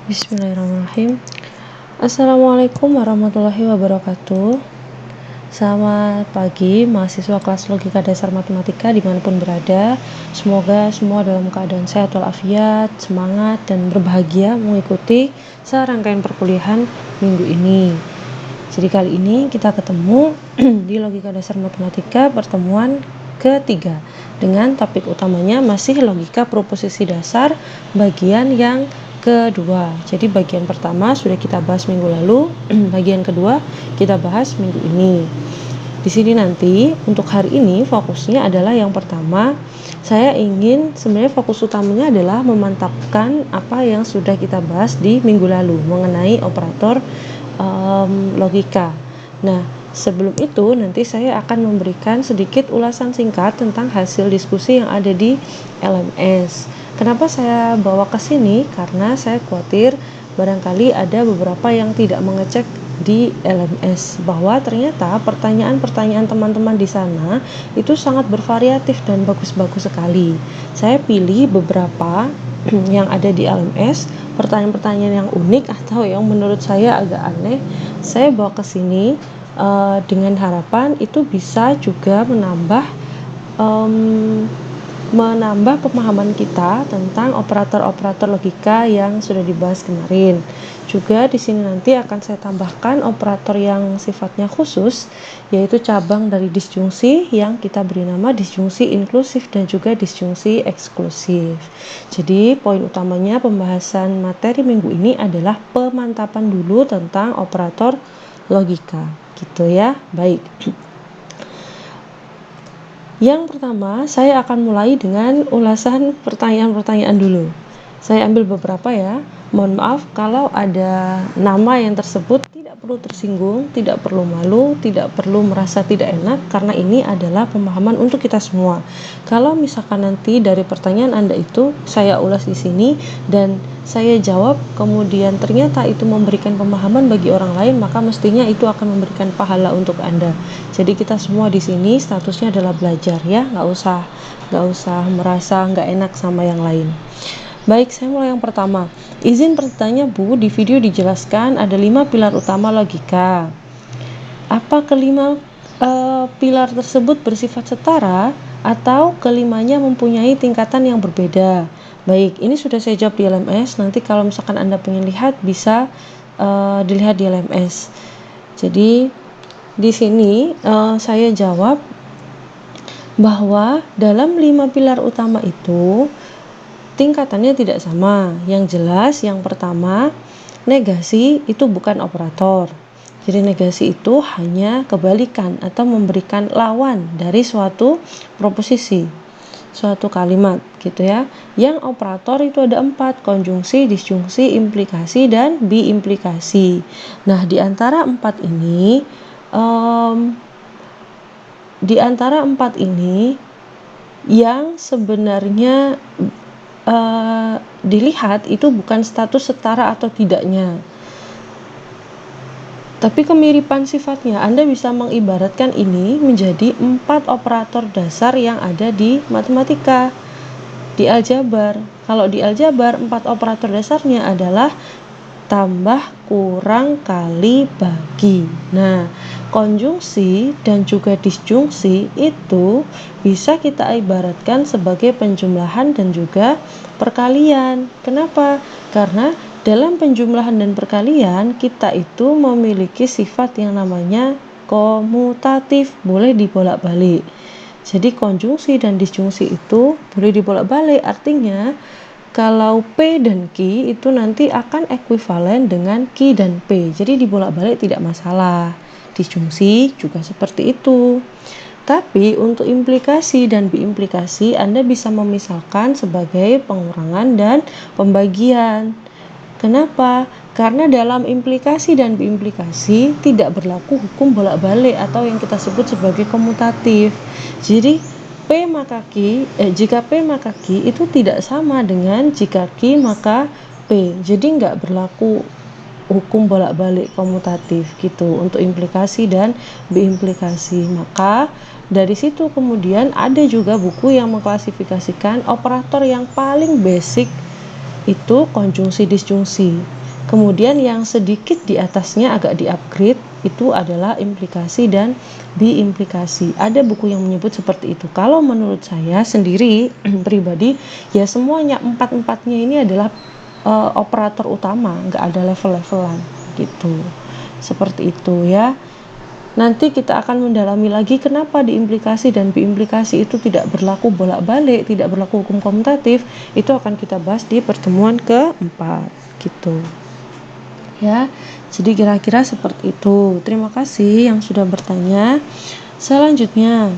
Bismillahirrahmanirrahim. Assalamualaikum warahmatullahi wabarakatuh. Selamat pagi mahasiswa kelas logika dasar matematika dimanapun berada. Semoga semua dalam keadaan sehat walafiat, semangat dan berbahagia mengikuti serangkaian perkuliahan minggu ini. Jadi kali ini kita ketemu di logika dasar matematika pertemuan ketiga dengan topik utamanya masih logika proposisi dasar bagian yang kedua. Jadi bagian pertama sudah kita bahas minggu lalu, bagian kedua kita bahas minggu ini. Di sini nanti untuk hari ini fokusnya adalah yang pertama, saya ingin sebenarnya fokus utamanya adalah memantapkan apa yang sudah kita bahas di minggu lalu mengenai operator logika. Nah, sebelum itu nanti saya akan memberikan sedikit ulasan singkat tentang hasil diskusi yang ada di LMS. Kenapa saya bawa ke sini? Karena saya khawatir barangkali ada beberapa yang tidak mengecek di LMS bahwa ternyata pertanyaan-pertanyaan teman-teman di sana itu sangat bervariatif dan bagus-bagus sekali. Saya pilih beberapa yang ada di LMS, pertanyaan-pertanyaan yang unik atau yang menurut saya agak aneh, saya bawa ke sini dengan harapan itu bisa juga menambah pemahaman kita tentang operator-operator logika yang sudah dibahas kemarin. Juga di sini nanti akan saya tambahkan operator yang sifatnya khusus, yaitu cabang dari disjungsi yang kita beri nama disjungsi inklusif dan juga disjungsi eksklusif. Jadi poin utamanya pembahasan materi minggu ini adalah pemantapan dulu tentang operator logika, gitu ya. Baik. Yang pertama, saya akan mulai dengan ulasan pertanyaan-pertanyaan dulu. Saya ambil beberapa ya. Mohon maaf kalau ada nama yang tersebut tidak perlu tersinggung, tidak perlu malu, tidak perlu merasa tidak enak karena ini adalah pemahaman untuk kita semua. Kalau misalkan nanti dari pertanyaan Anda itu saya ulas di sini dan saya jawab kemudian ternyata itu memberikan pemahaman bagi orang lain, maka mestinya itu akan memberikan pahala untuk Anda. Jadi kita semua di sini statusnya adalah belajar ya, nggak usah merasa nggak enak sama yang lain. Baik, saya mulai yang pertama. Izin bertanya Bu, di video dijelaskan ada 5 pilar utama logika. Apa kelima pilar tersebut bersifat setara atau kelimanya mempunyai tingkatan yang berbeda? Baik, ini sudah saya jawab di LMS. Nanti kalau misalkan Anda pengen lihat bisa dilihat di LMS. Jadi di sini saya jawab bahwa dalam 5 pilar utama itu tingkatannya tidak sama. Yang jelas yang pertama, negasi itu bukan operator. Jadi negasi itu hanya kebalikan atau memberikan lawan dari suatu proposisi, suatu kalimat gitu ya. Yang operator itu ada 4, konjungsi, disjungsi, implikasi, dan biimplikasi. Nah, di antara 4 ini yang sebenarnya dilihat itu bukan status setara atau tidaknya, tapi kemiripan sifatnya. Anda bisa mengibaratkan ini menjadi 4 operator dasar yang ada di matematika, di aljabar. Kalau di aljabar 4 operator dasarnya adalah tambah, kurang, kali, bagi. Nah, konjungsi dan juga disjungsi itu bisa kita ibaratkan sebagai penjumlahan dan juga perkalian. Kenapa? Karena dalam penjumlahan dan perkalian kita itu memiliki sifat yang namanya komutatif, boleh dibolak-balik. Jadi konjungsi dan disjungsi itu boleh dibolak-balik, artinya kalau P dan Q itu nanti akan ekuivalen dengan Q dan P. Jadi dibolak-balik tidak masalah. Disjungsi juga seperti itu. Tapi untuk implikasi dan biimplikasi Anda bisa memisahkan sebagai pengurangan dan pembagian. Kenapa? Karena dalam implikasi dan biimplikasi tidak berlaku hukum bolak-balik atau yang kita sebut sebagai komutatif. Jadi jika P maka Q itu tidak sama dengan jika Q maka P. Jadi nggak berlaku hukum bolak-balik komutatif gitu untuk implikasi dan biimplikasi. Maka dari situ kemudian ada juga buku yang mengklasifikasikan operator yang paling basic itu konjungsi disjungsi. Kemudian yang sedikit di atasnya agak di-upgrade itu adalah implikasi dan biimplikasi. Ada buku yang menyebut seperti itu. Kalau menurut saya sendiri pribadi, ya semuanya empat-empatnya ini adalah operator utama, nggak ada level-levelan gitu. Seperti itu ya. Nanti kita akan mendalami lagi kenapa diimplikasi dan biimplikasi itu tidak berlaku bolak-balik, tidak berlaku hukum komutatif. Itu akan kita bahas di pertemuan keempat gitu. Ya, jadi kira-kira seperti itu. Terima kasih yang sudah bertanya. Selanjutnya,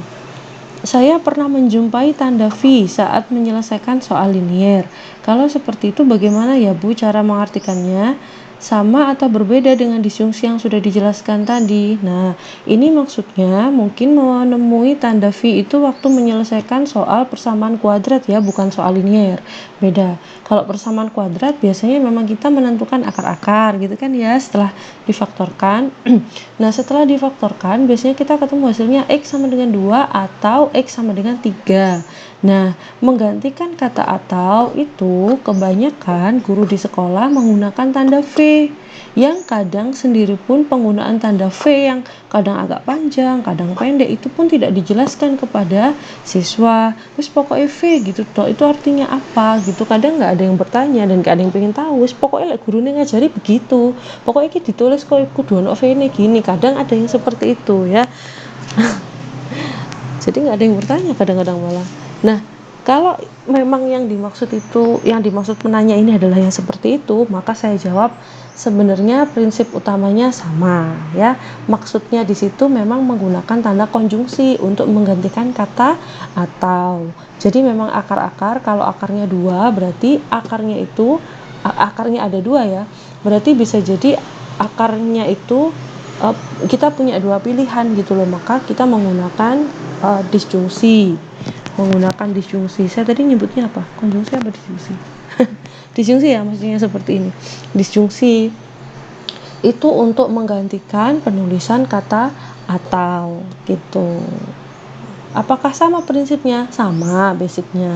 saya pernah menjumpai tanda V saat menyelesaikan soal linier. Kalau seperti itu bagaimana ya Bu cara mengartikannya? Sama atau berbeda dengan disjungsi yang sudah dijelaskan tadi? Nah, ini maksudnya mungkin menemui tanda V itu waktu menyelesaikan soal persamaan kuadrat ya, bukan soal linier. Beda. Kalau persamaan kuadrat biasanya memang kita menentukan akar-akar gitu kan ya, setelah difaktorkan. Nah, setelah difaktorkan biasanya kita ketemu hasilnya X sama dengan 2 atau X sama dengan 3. Nah, menggantikan kata atau itu kebanyakan guru di sekolah menggunakan tanda V, yang kadang sendiri pun penggunaan tanda V yang kadang agak panjang, kadang pendek itu pun tidak dijelaskan kepada siswa. Terus pokoknya V gitu toh, itu artinya apa gitu. Kadang nggak ada yang bertanya dan nggak ada yang pengen tahu. Pokoknya gurunya ngajari begitu. Pokoknya ini ditulis kok kudu ono V ini gini. Kadang ada yang seperti itu ya. Jadi nggak ada yang bertanya kadang-kadang malah. Nah, kalau memang yang dimaksud penanya ini adalah yang seperti itu, maka saya jawab sebenarnya prinsip utamanya sama ya. Maksudnya di situ memang menggunakan tanda konjungsi untuk menggantikan kata atau. Jadi memang akar-akar, kalau akarnya 2 berarti akarnya ada 2 ya. Berarti bisa jadi akarnya itu kita punya 2 pilihan gitu loh, maka kita menggunakan disjungsi. Saya tadi nyebutnya apa? Konjungsi apa disjungsi? Disjungsi ya, maksudnya seperti ini. Disjungsi itu untuk menggantikan penulisan kata atau gitu. Apakah sama prinsipnya? Sama basicnya.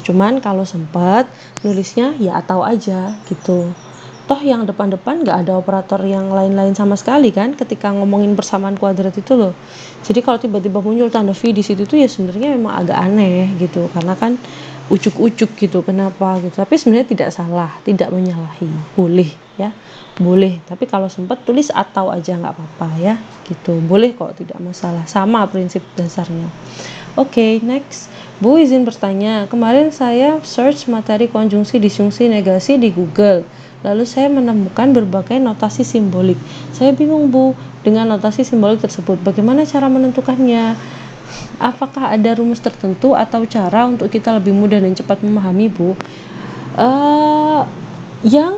Cuman kalau sempat nulisnya ya atau aja gitu. Toh yang depan-depan nggak ada operator yang lain-lain sama sekali kan ketika ngomongin persamaan kuadrat itu loh. Jadi kalau tiba-tiba muncul tanda V di situ tuh ya sebenarnya memang agak aneh gitu, karena kan ujuk-ujuk gitu, kenapa gitu. Tapi sebenarnya tidak salah, tidak menyalahi, boleh ya, boleh. Tapi kalau sempat tulis atau aja nggak apa-apa ya gitu, boleh kok, tidak masalah, sama prinsip dasarnya. Oke, next. Bu izin bertanya, kemarin saya search materi konjungsi, disjungsi, negasi di Google. Lalu saya menemukan berbagai notasi simbolik. Saya bingung Bu dengan notasi simbolik tersebut. Bagaimana cara menentukannya? Apakah ada rumus tertentu atau cara untuk kita lebih mudah dan cepat memahami Bu? Yang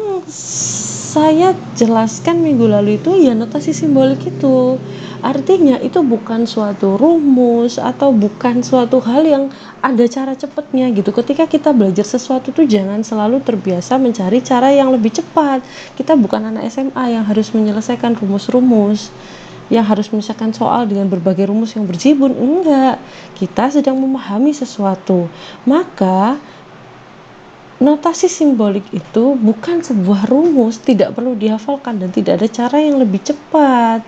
saya jelaskan minggu lalu itu ya notasi simbolik itu. Artinya itu bukan suatu rumus atau bukan suatu hal yang ada cara cepatnya gitu. Ketika kita belajar sesuatu tuh jangan selalu terbiasa mencari cara yang lebih cepat. Kita bukan anak SMA yang harus menyelesaikan rumus-rumus, yang harus menyelesaikan soal dengan berbagai rumus yang berjibun. Enggak, kita sedang memahami sesuatu. Maka notasi simbolik itu bukan sebuah rumus, tidak perlu dihafalkan dan tidak ada cara yang lebih cepat.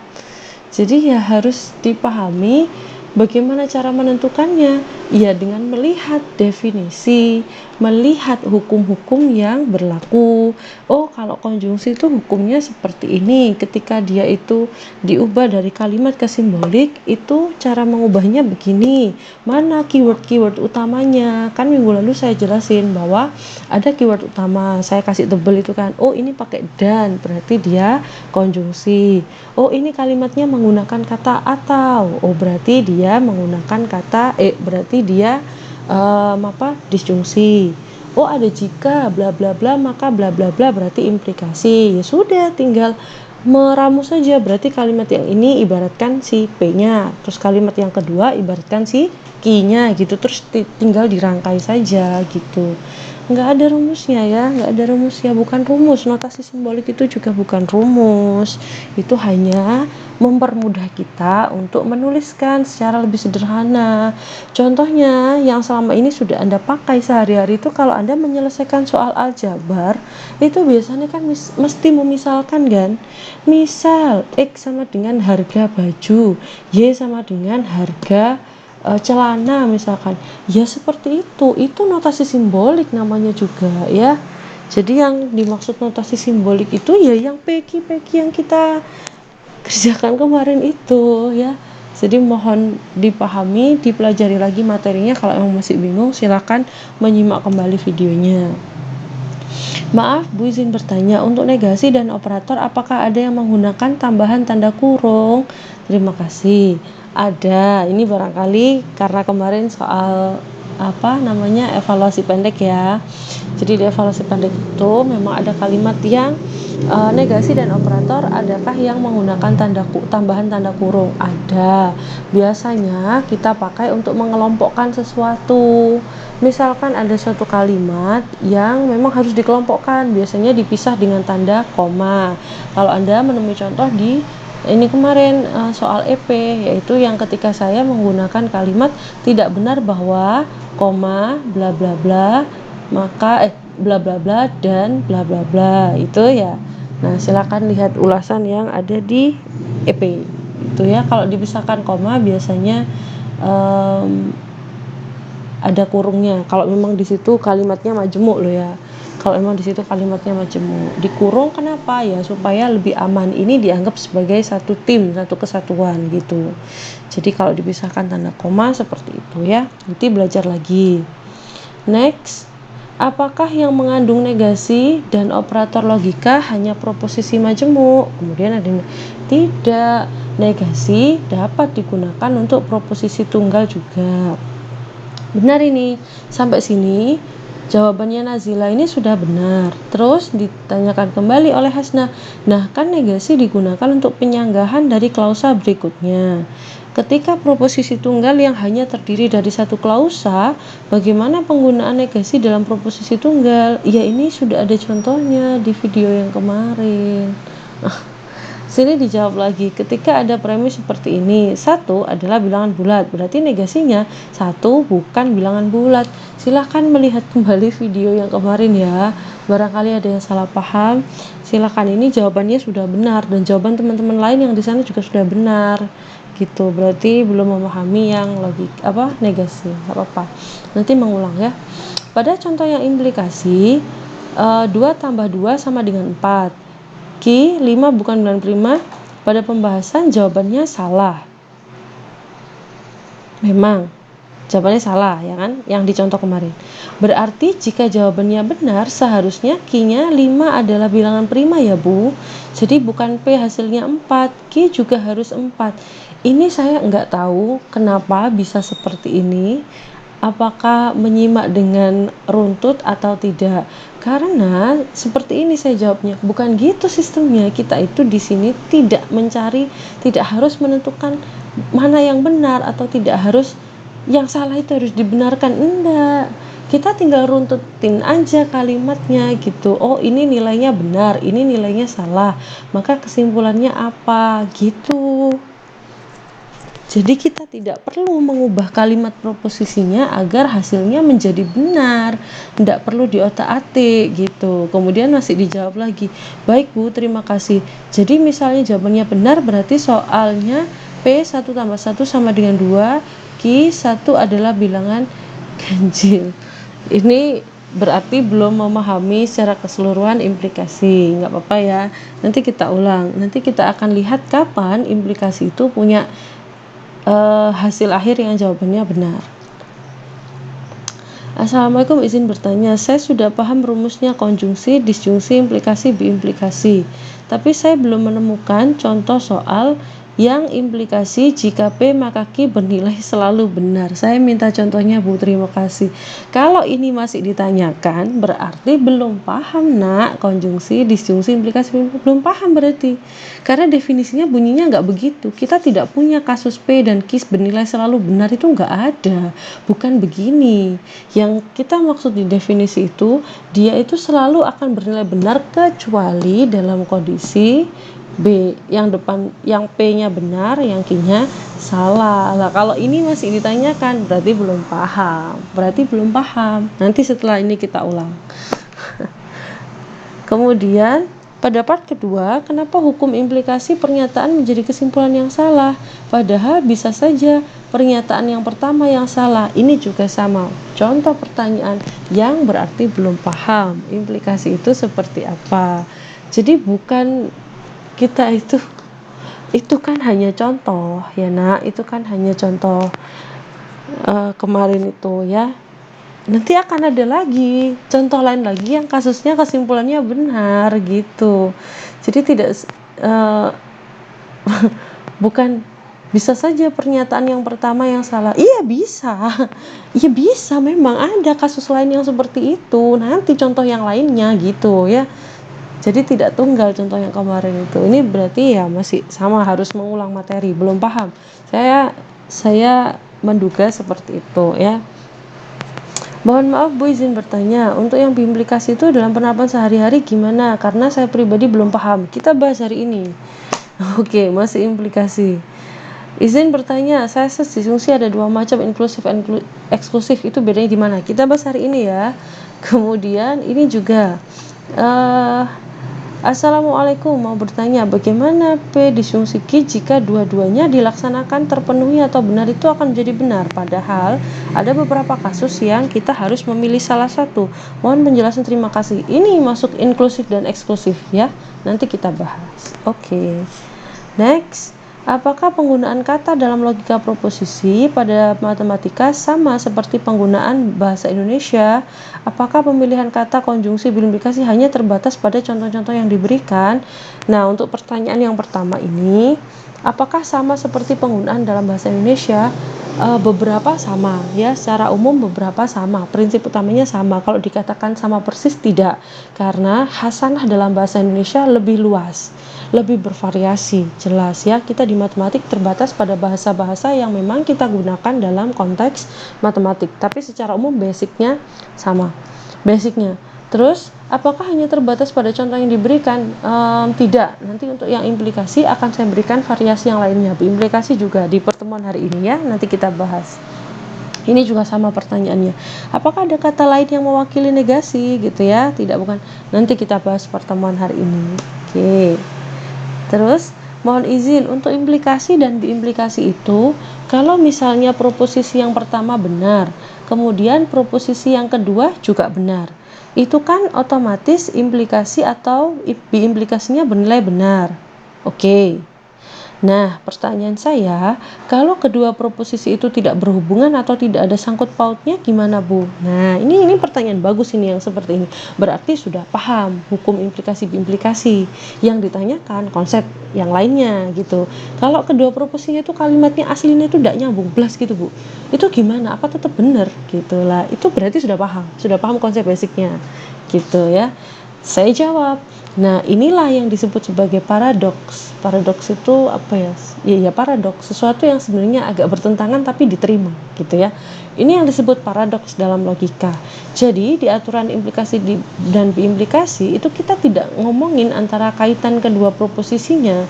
Jadi ya harus dipahami bagaimana cara menentukannya. Ya dengan melihat definisi, melihat hukum-hukum yang berlaku. Oh, kalau konjungsi itu hukumnya seperti ini. Ketika dia itu diubah dari kalimat ke simbolik, itu cara mengubahnya begini. Mana keyword-keyword utamanya? Kan minggu lalu saya jelasin bahwa ada keyword utama. Saya kasih tebel itu kan. Oh, ini pakai dan, berarti dia konjungsi. Oh, ini kalimatnya menggunakan kata atau. Oh, berarti dia menggunakan kata berarti dia disjungsi. Oh, ada jika bla bla bla maka bla bla bla berarti implikasi. Ya sudah, tinggal meramu saja. Berarti kalimat yang ini ibaratkan si P-nya, terus kalimat yang kedua ibaratkan si Q-nya gitu, terus tinggal dirangkai saja gitu. nggak ada rumusnya ya, nggak ada rumusnya, bukan rumus. Notasi simbolik itu juga bukan rumus, itu hanya mempermudah kita untuk menuliskan secara lebih sederhana. Contohnya yang selama ini sudah Anda pakai sehari-hari itu, kalau Anda menyelesaikan soal aljabar itu biasanya kan mesti memisalkan kan. Misal X sama dengan harga baju, Y sama dengan harga celana misalkan, ya seperti itu notasi simbolik namanya juga ya. Jadi yang dimaksud notasi simbolik itu ya yang peki-peki yang kita kerjakan kemarin itu ya. Jadi mohon dipahami, dipelajari lagi materinya. Kalau emang masih bingung silakan menyimak kembali videonya. Maaf Bu, izin bertanya, untuk negasi dan operator apakah ada yang menggunakan tambahan tanda kurung? Terima kasih. Ada. Ini barangkali karena kemarin soal evaluasi pendek ya. Jadi di evaluasi pendek itu memang ada kalimat yang negasi dan operator, adakah yang menggunakan tambahan tanda kurung? Ada. Biasanya kita pakai untuk mengelompokkan sesuatu. Misalkan ada suatu kalimat yang memang harus dikelompokkan, biasanya dipisah dengan tanda koma. Kalau Anda menemui contoh di ini kemarin soal EP, yaitu yang ketika saya menggunakan kalimat tidak benar bahwa koma bla bla bla, maka bla bla bla dan bla bla bla itu ya. Nah, silakan lihat ulasan yang ada di EP itu ya. Kalau dipisahkan koma biasanya ada kurungnya. Kalau memang di situ kalimatnya majemuk loh ya. Kalau memang di situ kalimatnya majemuk, dikurung kenapa ya? Supaya lebih aman. Ini dianggap sebagai satu tim, satu kesatuan gitu. Jadi kalau dipisahkan tanda koma seperti itu ya. Nanti belajar lagi. Next, apakah yang mengandung negasi dan operator logika hanya proposisi majemuk? Kemudian ada tidak, negasi dapat digunakan untuk proposisi tunggal juga. Benar ini. Sampai sini jawabannya Nazila ini sudah benar. Terus ditanyakan kembali oleh Hasna. Nah, kan negasi digunakan untuk penyanggahan dari klausa berikutnya. Ketika proposisi tunggal yang hanya terdiri dari satu klausa, bagaimana penggunaan negasi dalam proposisi tunggal? Ya, ini sudah ada contohnya di video yang kemarin. Sini dijawab lagi, ketika ada premis seperti ini, 1 adalah bilangan bulat, berarti negasinya 1 bukan bilangan bulat. Silahkan melihat kembali video yang kemarin ya, barangkali ada yang salah paham. Silahkan, ini jawabannya sudah benar dan jawaban teman-teman lain yang di sana juga sudah benar gitu, berarti belum memahami yang negasi. Gak apa-apa, nanti mengulang ya. Pada contoh yang implikasi 2 tambah 2 sama dengan 4, Ki 5 bukan bilangan prima. Pada pembahasan jawabannya salah. Memang jawabannya salah ya kan, yang dicontoh kemarin. Berarti jika jawabannya benar, seharusnya Q-nya 5 adalah bilangan prima ya Bu. Jadi bukan P hasilnya 4, Q juga harus 4. Ini saya nggak tahu kenapa bisa seperti ini. Apakah menyimak dengan runtut atau tidak? Karena seperti ini saya jawabnya, bukan gitu sistemnya. Kita itu di sini tidak mencari, tidak harus menentukan mana yang benar atau tidak harus yang salah itu harus dibenarkan. Enggak. Kita tinggal runtutin aja kalimatnya gitu. Oh, ini nilainya benar, ini nilainya salah. Maka kesimpulannya apa? Gitu. Jadi kita tidak perlu mengubah kalimat proposisinya agar hasilnya menjadi benar. Tidak perlu diotak-atik gitu. Kemudian masih dijawab lagi. Baik Bu, terima kasih. Jadi misalnya jawabannya benar, berarti soalnya P 1 tambah 1 sama dengan 2. Q 1 adalah bilangan ganjil. Ini berarti belum memahami secara keseluruhan implikasi. Nggak apa-apa ya. Nanti kita ulang. Nanti kita akan lihat kapan implikasi itu punya hasil akhir yang jawabannya benar. Assalamualaikum, izin bertanya, saya sudah paham rumusnya konjungsi, disjungsi, implikasi, biimplikasi, tapi saya belum menemukan contoh soal yang implikasi jika P maka Q bernilai selalu benar. Saya minta contohnya Bu, terima kasih. Kalau ini masih ditanyakan berarti belum paham nak, konjungsi, disjungsi, implikasi, belum paham berarti. Karena definisinya bunyinya nggak begitu. Kita tidak punya kasus P dan Q bernilai selalu benar, itu nggak ada. Bukan begini. Yang kita maksud di definisi itu, dia itu selalu akan bernilai benar kecuali dalam kondisi B, yang depan, yang P-nya benar, yang Q-nya salah. Nah, kalau ini masih ditanyakan, berarti belum paham. Nanti setelah ini kita ulang. Kemudian, pada part kedua, kenapa hukum implikasi pernyataan menjadi kesimpulan yang salah? Padahal bisa saja pernyataan yang pertama yang salah. Ini juga sama. Contoh pertanyaan yang berarti belum paham. Implikasi itu seperti apa? Jadi bukan kita itu kan hanya contoh ya nak, itu kan hanya contoh kemarin itu ya. Nanti akan ada lagi contoh lain lagi yang kasusnya kesimpulannya benar gitu. Jadi tidak bukan bisa saja pernyataan yang pertama yang salah. Iya bisa memang ada kasus lain yang seperti itu, nanti contoh yang lainnya gitu ya. Jadi tidak tunggal contoh yang kemarin itu. Ini berarti ya masih sama, harus mengulang materi, belum paham. Saya menduga seperti itu ya. Mohon maaf Bu, izin bertanya, untuk yang berimplikasi itu dalam penerapan sehari-hari gimana? Karena saya pribadi belum paham. Kita bahas hari ini. Oke, masih implikasi. Izin bertanya, saya disjungsi ada dua macam, inklusif dan eksklusif, itu bedanya di mana? Kita bahas hari ini ya. Kemudian ini juga Assalamualaikum, mau bertanya bagaimana P disjungsi Q jika dua-duanya dilaksanakan terpenuhi atau benar, itu akan menjadi benar, padahal ada beberapa kasus yang kita harus memilih salah satu. Mohon penjelasan, terima kasih. Ini masuk inklusif dan eksklusif ya, nanti kita bahas. Oke. Next, apakah penggunaan kata dalam logika proposisi pada matematika sama seperti penggunaan bahasa Indonesia? Apakah pemilihan kata konjungsi berimplikasi hanya terbatas pada contoh-contoh yang diberikan? Nah, untuk pertanyaan yang pertama ini, apakah sama seperti penggunaan dalam bahasa Indonesia? Beberapa sama ya, secara umum beberapa sama, prinsip utamanya sama. Kalau dikatakan sama persis tidak, karena hasanah dalam bahasa Indonesia lebih luas, lebih bervariasi, jelas ya. Kita di matematik terbatas pada bahasa-bahasa yang memang kita gunakan dalam konteks matematik, tapi secara umum basicnya sama, basicnya. Terus apakah hanya terbatas pada contoh yang diberikan? Tidak, nanti untuk yang implikasi akan saya berikan variasi yang lainnya. Implikasi juga di pertemuan hari ini ya, nanti kita bahas. Ini juga sama pertanyaannya, apakah ada kata lain yang mewakili negasi gitu ya? Tidak, bukan, nanti kita bahas pertemuan hari ini. Oke. Terus mohon izin, untuk implikasi dan biimplikasi itu, kalau misalnya proposisi yang pertama benar, kemudian proposisi yang kedua juga benar, itu kan otomatis implikasi atau biimplikasinya bernilai benar. Oke. Nah, pertanyaan saya, kalau kedua proposisi itu tidak berhubungan atau tidak ada sangkut pautnya gimana Bu? Nah, ini pertanyaan bagus ini yang seperti ini. Berarti sudah paham hukum implikasi biimplikasi. Yang ditanyakan konsep yang lainnya gitu. Kalau kedua proposisinya itu kalimatnya aslinya itu tidak nyambung belas gitu Bu, itu gimana? Apa tetap benar gitu lah? Itu berarti sudah paham konsep basicnya gitu ya. Saya jawab, nah inilah yang disebut sebagai paradoks. Paradoks itu apa ya? Ya paradoks, sesuatu yang sebenarnya agak bertentangan tapi diterima gitu ya. Ini yang disebut paradoks dalam logika. Jadi di aturan implikasi dan biimplikasi itu kita tidak ngomongin antara kaitan kedua proposisinya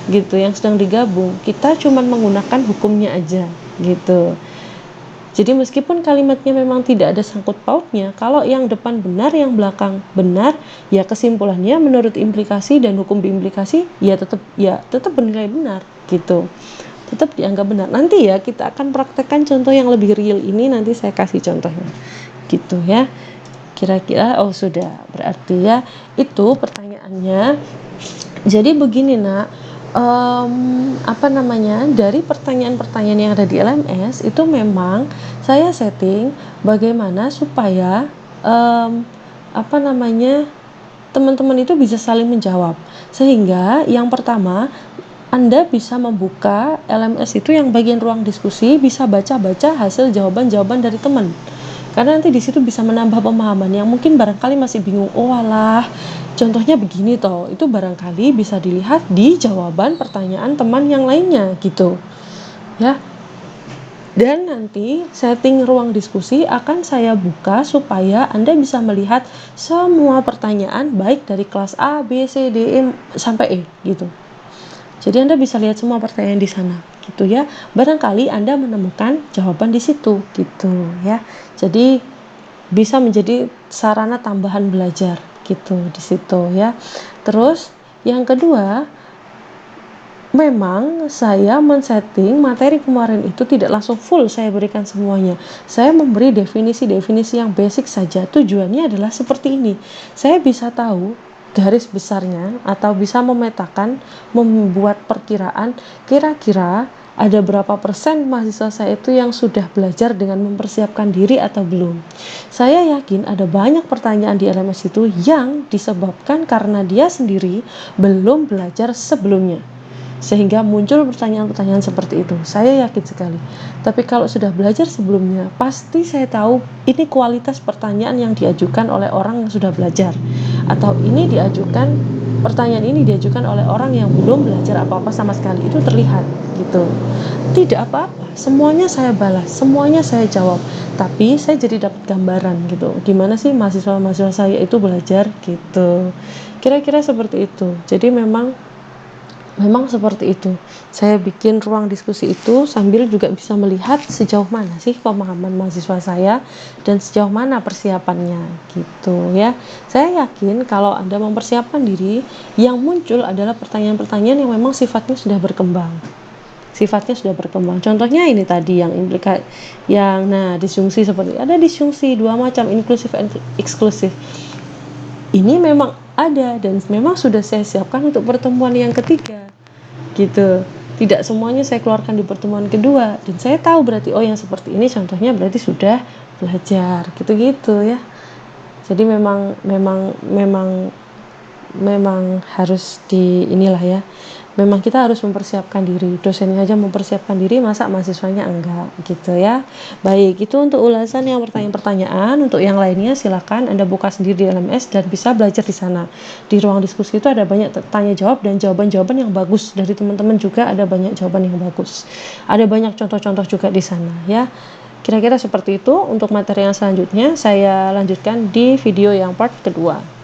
gitu yang sedang digabung. Kita cuma menggunakan hukumnya aja gitu. Jadi meskipun kalimatnya memang tidak ada sangkut pautnya, kalau yang depan benar, yang belakang benar, ya kesimpulannya menurut implikasi dan hukum biimplikasi ya tetap bernilai benar gitu. Tetap dianggap benar. Nanti ya kita akan praktekkan contoh yang lebih real ini, nanti saya kasih contohnya. Gitu ya. Kira-kira sudah. Berarti ya itu pertanyaannya. Jadi begini nak, dari pertanyaan-pertanyaan yang ada di LMS itu memang saya setting bagaimana supaya teman-teman itu bisa saling menjawab, sehingga yang pertama Anda bisa membuka LMS itu yang bagian ruang diskusi, bisa baca-baca hasil jawaban-jawaban dari teman. Karena nanti di situ bisa menambah pemahaman yang mungkin barangkali masih bingung. Oh alah, contohnya begini toh. Itu barangkali bisa dilihat di jawaban pertanyaan teman yang lainnya gitu. Ya. Dan nanti setting ruang diskusi akan saya buka supaya Anda bisa melihat semua pertanyaan baik dari kelas A, B, C, D, E sampai E gitu. Jadi Anda bisa lihat semua pertanyaan di sana gitu ya. Barangkali Anda menemukan jawaban di situ gitu ya. Jadi bisa menjadi sarana tambahan belajar gitu di situ ya. Terus yang kedua, memang saya men-setting materi kemarin itu tidak langsung full saya berikan semuanya. Saya memberi definisi-definisi yang basic saja. Tujuannya adalah seperti ini. Saya bisa tahu garis besarnya atau bisa memetakan, membuat perkiraan kira-kira ada berapa persen mahasiswa saya itu yang sudah belajar dengan mempersiapkan diri atau belum. Saya yakin ada banyak pertanyaan di LMS itu yang disebabkan karena dia sendiri belum belajar sebelumnya. Sehingga muncul pertanyaan-pertanyaan seperti itu. Saya yakin sekali. Tapi kalau sudah belajar sebelumnya, pasti saya tahu ini kualitas pertanyaan yang diajukan oleh orang yang sudah belajar. Atau pertanyaan ini diajukan oleh orang yang belum belajar apa-apa sama sekali. Itu terlihat gitu. Tidak apa-apa, semuanya saya balas, semuanya saya jawab. Tapi saya jadi dapat gambaran gitu. Gimana sih mahasiswa-mahasiswa saya itu belajar gitu. Kira-kira seperti itu. Jadi memang seperti itu. Saya bikin ruang diskusi itu sambil juga bisa melihat sejauh mana sih pemahaman mahasiswa saya dan sejauh mana persiapannya gitu ya. Saya yakin kalau Anda mempersiapkan diri, yang muncul adalah pertanyaan-pertanyaan yang memang sifatnya sudah berkembang. Contohnya ini tadi yang disjungsi seperti ada disjungsi dua macam, inklusif dan eksklusif. Ini memang ada dan memang sudah saya siapkan untuk pertemuan yang ketiga gitu. Tidak semuanya saya keluarkan di pertemuan kedua, dan saya tahu berarti yang seperti ini contohnya berarti sudah belajar gitu-gitu ya. Jadi memang harus inilah ya. Memang kita harus mempersiapkan diri. Dosennya aja mempersiapkan diri, masa mahasiswanya enggak gitu ya. Baik, itu untuk ulasan yang pertanyaan-pertanyaan. Untuk yang lainnya silakan Anda buka sendiri di LMS dan bisa belajar di sana. Di ruang diskusi itu ada banyak tanya jawab dan jawaban-jawaban yang bagus dari teman-teman, juga ada banyak jawaban yang bagus. Ada banyak contoh-contoh juga di sana ya. Kira-kira seperti itu. Untuk materi yang selanjutnya saya lanjutkan di video yang part kedua.